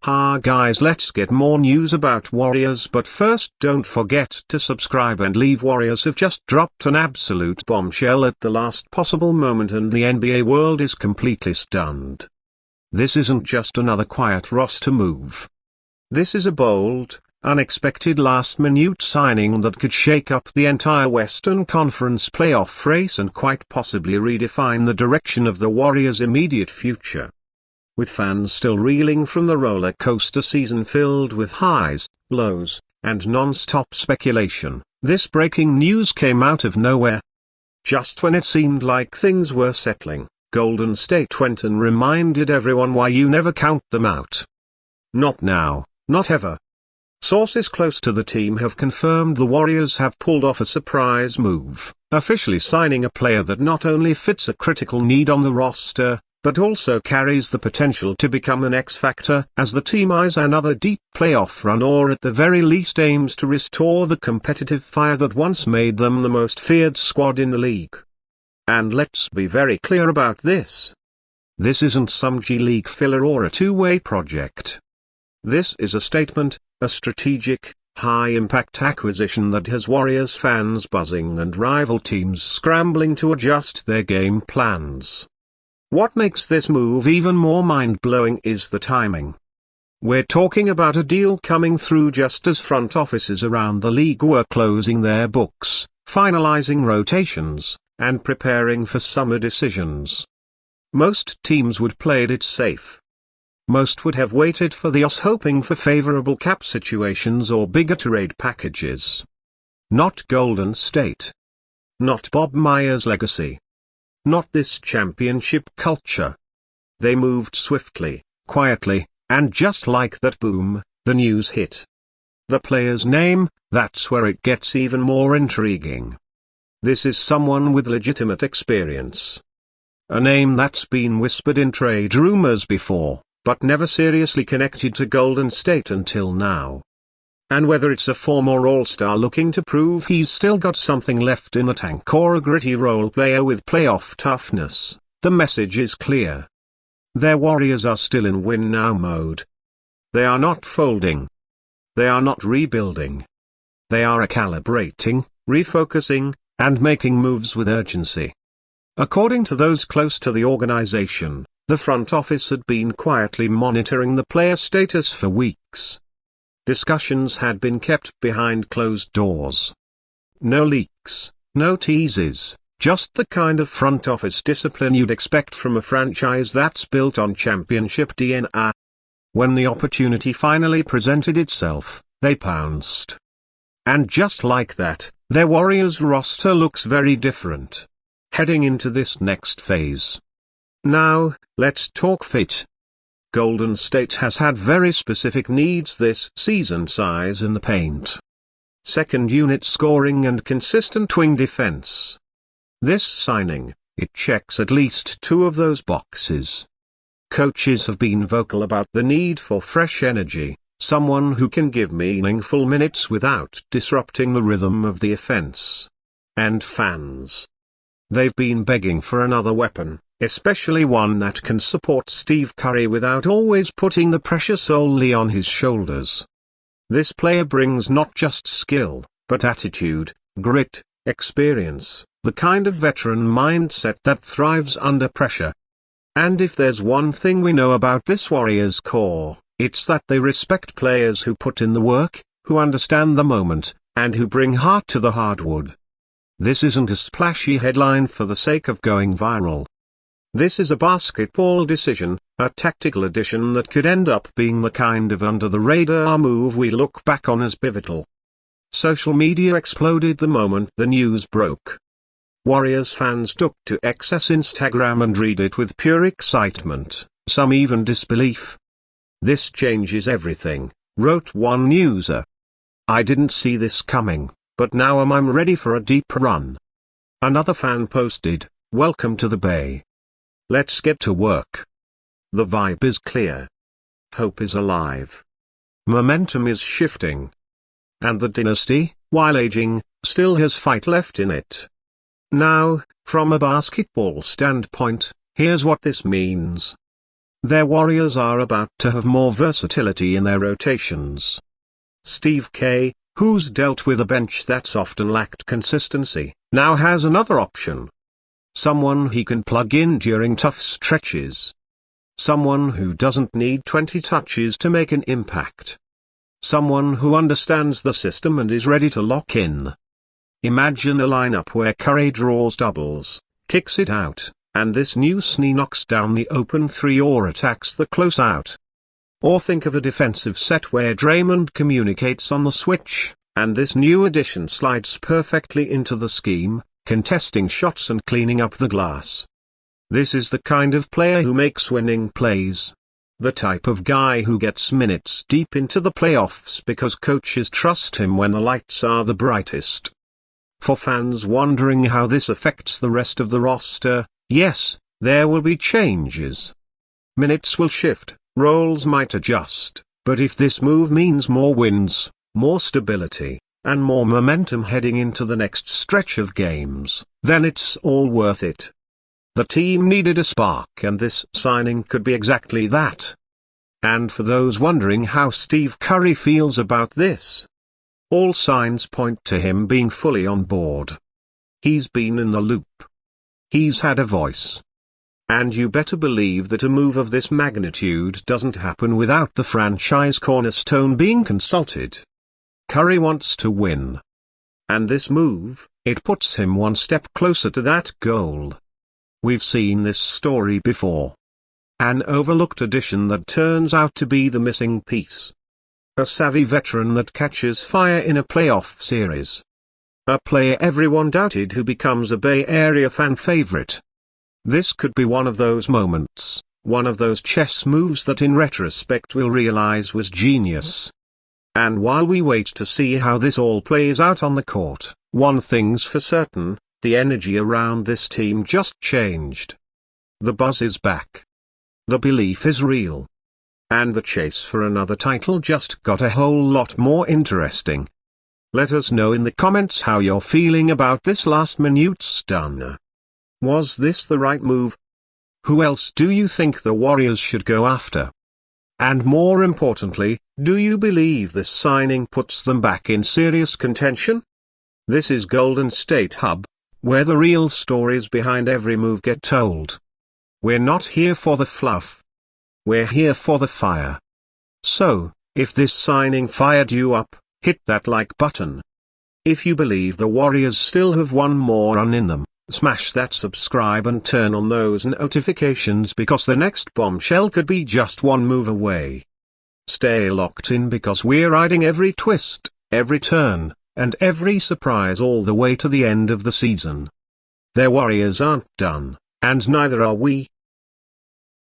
Ha guys, let's get more news about Warriors, but first don't forget to subscribe and leave. Warriors have just dropped an absolute bombshell at the last possible moment and the NBA world is completely stunned. This isn't just another quiet roster move. This is a bold, unexpected last-minute signing that could shake up the entire Western Conference playoff race and quite possibly redefine the direction of the Warriors' immediate future. With fans still reeling from the roller coaster season filled with highs, lows, and non-stop speculation, this breaking news came out of nowhere. Just when it seemed like things were settling, Golden State Quinten reminded everyone why you never count them out. Not now, not ever. Sources close to the team have confirmed the Warriors have pulled off a surprise move, officially signing a player that not only fits a critical need on the roster, but also carries the potential to become an X-factor as the team eyes another deep playoff run, or at the very least aims to restore the competitive fire that once made them the most feared squad in the league. And let's be very clear about this. This isn't some G League filler or a two-way project. This is a statement, a strategic, high-impact acquisition that has Warriors fans buzzing and rival teams scrambling to adjust their game plans. What makes this move even more mind-blowing is the timing. We're talking about a deal coming through just as front offices around the league were closing their books, finalizing rotations, and preparing for summer decisions. Most teams would played it safe. Most would have waited for the odds, hoping for favorable cap situations or bigger trade packages. Not Golden State. Not Bob Myers' legacy. Not this championship culture. They moved swiftly, quietly, and just like that, boom, the news hit. The player's name, that's where it gets even more intriguing. This is someone with legitimate experience. A name that's been whispered in trade rumors before, but never seriously connected to Golden State until now. And whether it's a former all-star looking to prove he's still got something left in the tank or a gritty role player with playoff toughness, the message is clear. Their Warriors are still in win-now mode. They are not folding. They are not rebuilding. They are calibrating, refocusing, and making moves with urgency. According to those close to the organization, the front office had been quietly monitoring the player status for weeks. Discussions had been kept behind closed doors. No leaks, no teases, just the kind of front office discipline you'd expect from a franchise that's built on championship DNA. When the opportunity finally presented itself, they pounced. And just like that, their Warriors roster looks very different, heading into this next phase. Now, let's talk fit. Golden State has had very specific needs this season: size in the paint, second unit scoring, and consistent wing defense. This signing, it checks at least two of those boxes. Coaches have been vocal about the need for fresh energy, someone who can give meaningful minutes without disrupting the rhythm of the offense. And fans, they've been begging for another weapon, especially one that can support Steve Curry without always putting the pressure solely on his shoulders. This player brings not just skill, but attitude, grit, experience, the kind of veteran mindset that thrives under pressure. And if there's one thing we know about this Warriors core, it's that they respect players who put in the work, who understand the moment, and who bring heart to the hardwood. This isn't a splashy headline for the sake of going viral. This is a basketball decision, a tactical addition that could end up being the kind of under-the-radar move we look back on as pivotal. Social media exploded the moment the news broke. Warriors fans took to X's Instagram and read it with pure excitement, some even disbelief. "This changes everything," wrote one user. "I didn't see this coming, but now I'm ready for a deep run." Another fan posted, "Welcome to the Bay. Let's get to work." The vibe is clear. Hope is alive. Momentum is shifting. And the dynasty, while aging, still has fight left in it. Now, from a basketball standpoint, here's what this means. Their warriors are about to have more versatility in their rotations. Steve K, who's dealt with a bench that's often lacked consistency, now has another option. Someone he can plug in during tough stretches. Someone who doesn't need 20 touches to make an impact. Someone who understands the system and is ready to lock in. Imagine a lineup where Curry draws doubles, kicks it out, and this new Snee knocks down the open three or attacks the close out. Or think of a defensive set where Draymond communicates on the switch, and this new addition slides perfectly into the scheme, contesting shots and cleaning up the glass. This is the kind of player who makes winning plays. The type of guy who gets minutes deep into the playoffs because coaches trust him when the lights are the brightest. For fans wondering how this affects the rest of the roster, yes, there will be changes. Minutes will shift, roles might adjust, but if this move means more wins, more stability, and more momentum heading into the next stretch of games, then it's all worth it. The team needed a spark and this signing could be exactly that. And for those wondering how Steve Curry feels about this, all signs point to him being fully on board. He's been in the loop. He's had a voice. And you better believe that a move of this magnitude doesn't happen without the franchise cornerstone being consulted. Curry wants to win. And this move, it puts him one step closer to that goal. We've seen this story before. An overlooked addition that turns out to be the missing piece. A savvy veteran that catches fire in a playoff series. A player everyone doubted who becomes a Bay Area fan favorite. This could be one of those moments, one of those chess moves that in retrospect we'll realize was genius. And while we wait to see how this all plays out on the court, one thing's for certain, the energy around this team just changed. The buzz is back. The belief is real. And the chase for another title just got a whole lot more interesting. Let us know in the comments how you're feeling about this last-minute stunner. Was this the right move? Who else do you think the Warriors should go after? And more importantly, do you believe this signing puts them back in serious contention? This is Golden State Hub, where the real stories behind every move get told. We're not here for the fluff. We're here for the fire. So, if this signing fired you up, hit that like button. If you believe the Warriors still have one more run in them, smash that subscribe and turn on those notifications because the next bombshell could be just one move away. Stay locked in because we're riding every twist, every turn, and every surprise all the way to the end of the season. Their Warriors aren't done, and neither are we.